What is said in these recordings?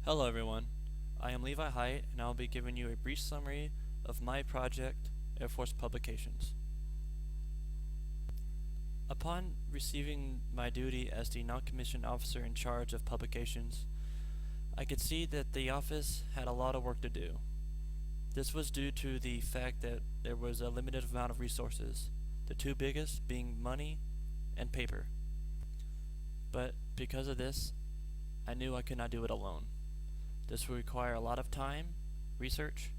Hello everyone, I am Levi Height and I'll be giving you a brief summary of my project, Air Force Publications. Upon receiving my duty as the non-commissioned officer in charge of publications, I could see that the office had a lot of work to do. This was due to the fact that there was a limited amount of resources, the two biggest being money and paper. But because of this, I knew I could not do it alone. This will require a lot of time, research,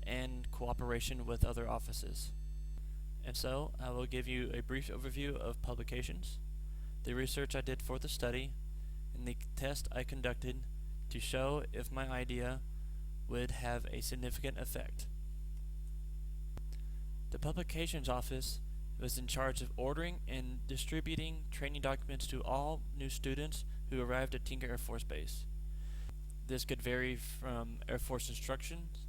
and cooperation with other offices. And so, I will give you a brief overview of publications, the research I did for the study, and the test I conducted to show if my idea would have a significant effect. The publications office was in charge of ordering and distributing training documents to all new students who arrived at Tinker Air Force Base. This could vary from Air Force instructions,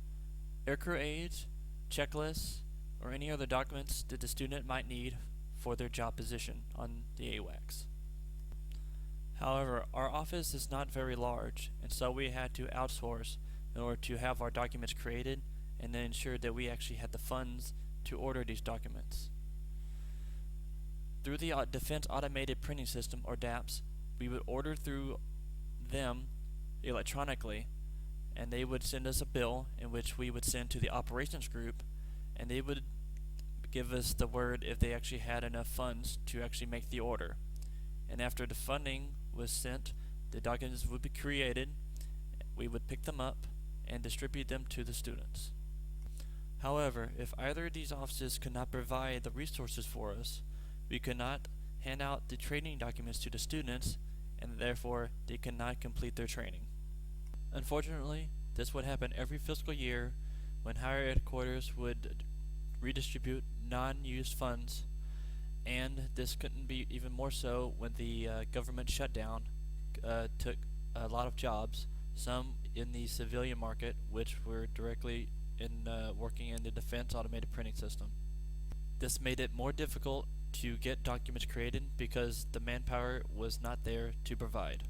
aircrew aids, checklists, or any other documents that the student might need for their job position on the AWACS. However, our office is not very large, and so we had to outsource in order to have our documents created and then ensure that we actually had the funds to order these documents. Through the Defense Automated Printing System, or DAPS, we would order through them electronically, and they would send us a bill in which we would send to the operations group, and they would give us the word if they actually had enough funds to actually make the order. And after the funding was sent, the documents would be created, we would pick them up and distribute them to the students. However, if either of these offices could not provide the resources for us, we could not hand out the training documents to the students, and therefore they could not complete their training. Unfortunately, this would happen every fiscal year when higher headquarters would redistribute non-used funds, and this couldn't be even more so when the government shutdown took a lot of jobs, some in the civilian market, which were directly working in the Defense Automated Printing System. This made it more difficult to get documents created because the manpower was not there to provide.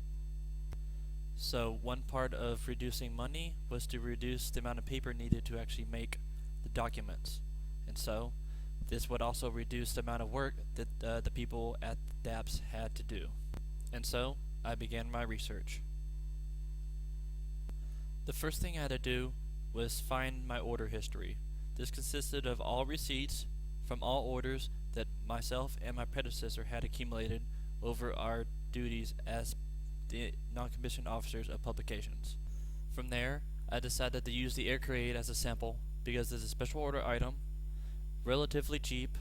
So one part of reducing money was to reduce the amount of paper needed to actually make the documents. And so this would also reduce the amount of work that the people at DAPS had to do. And so I began my research. The first thing I had to do was find my order history. This consisted of all receipts from all orders that myself and my predecessor had accumulated over our duties as the non-commissioned officers of publications. From there, I decided to use the aircrew aid as a sample because it's a special order item, relatively cheap,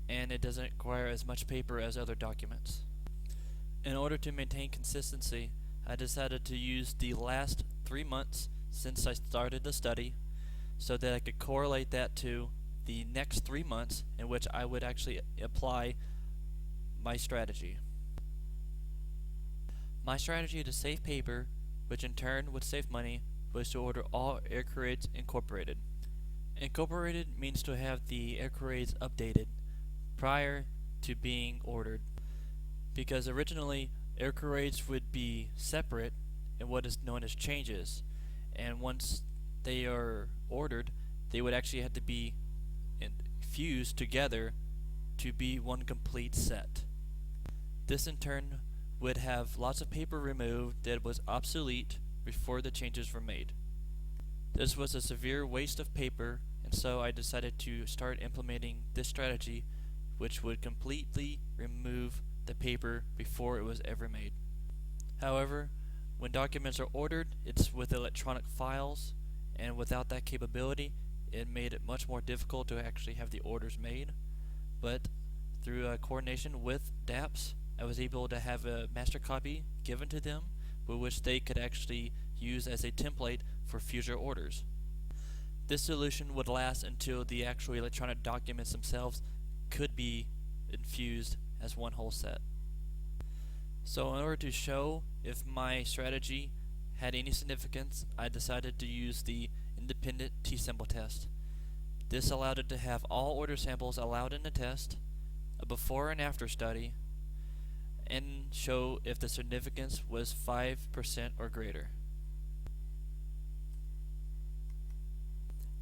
and it doesn't require as much paper as other documents. In order to maintain consistency, I decided to use the last 3 months since I started the study so that I could correlate that to the next 3 months in which I would actually apply my strategy. My strategy to save paper, which in turn would save money, was to order all aircrew aids incorporated. Incorporated means to have the aircrew aids updated prior to being ordered, because originally aircrew aids would be separate in what is known as changes, and once they are ordered, they would actually have to be fused together to be one complete set. This in turn would have lots of paper removed that was obsolete before the changes were made. This was a severe waste of paper, and so I decided to start implementing this strategy, which would completely remove the paper before it was ever made. However, when documents are ordered, it's with electronic files, and without that capability, it made it much more difficult to actually have the orders made. But through coordination with DAPS, I was able to have a master copy given to them, which they could actually use as a template for future orders. This solution would last until the actual electronic documents themselves could be infused as one whole set. So in order to show if my strategy had any significance, I decided to use the independent T-sample test. This allowed it to have all order samples allowed in the test, a before and after study, and show if the significance was 5% or greater.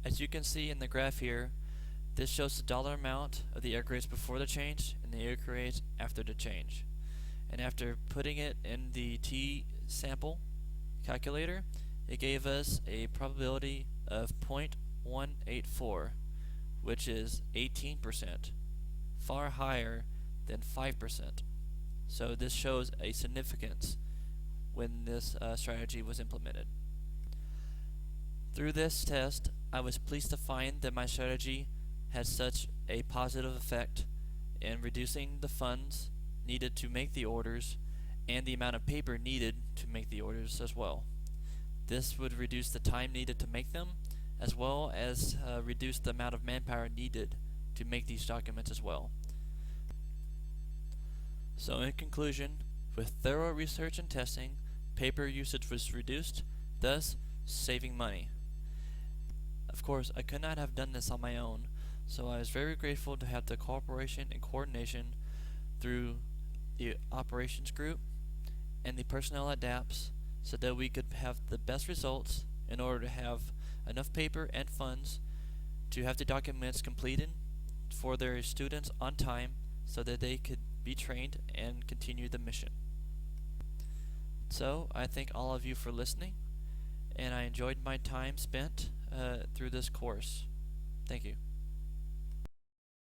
As you can see in the graph here, this shows the dollar amount of the air grades before the change and the air grades after the change. And after putting it in the t-sample calculator, it gave us a probability of 0.184, which is 18%, far higher than 5%. So this shows a significance when this strategy was implemented. Through this test, I was pleased to find that my strategy had such a positive effect in reducing the funds needed to make the orders and the amount of paper needed to make the orders as well. This would reduce the time needed to make them, as well as reduce the amount of manpower needed to make these documents as well. So in conclusion, with thorough research and testing, paper usage was reduced, thus saving money. Of course, I could not have done this on my own, so I was very grateful to have the cooperation and coordination through the operations group and the personnel at DAPS so that we could have the best results in order to have enough paper and funds to have the documents completed for their students on time so that they could be trained and continue the mission. So I thank all of you for listening, and I enjoyed my time spent through this course. Thank you.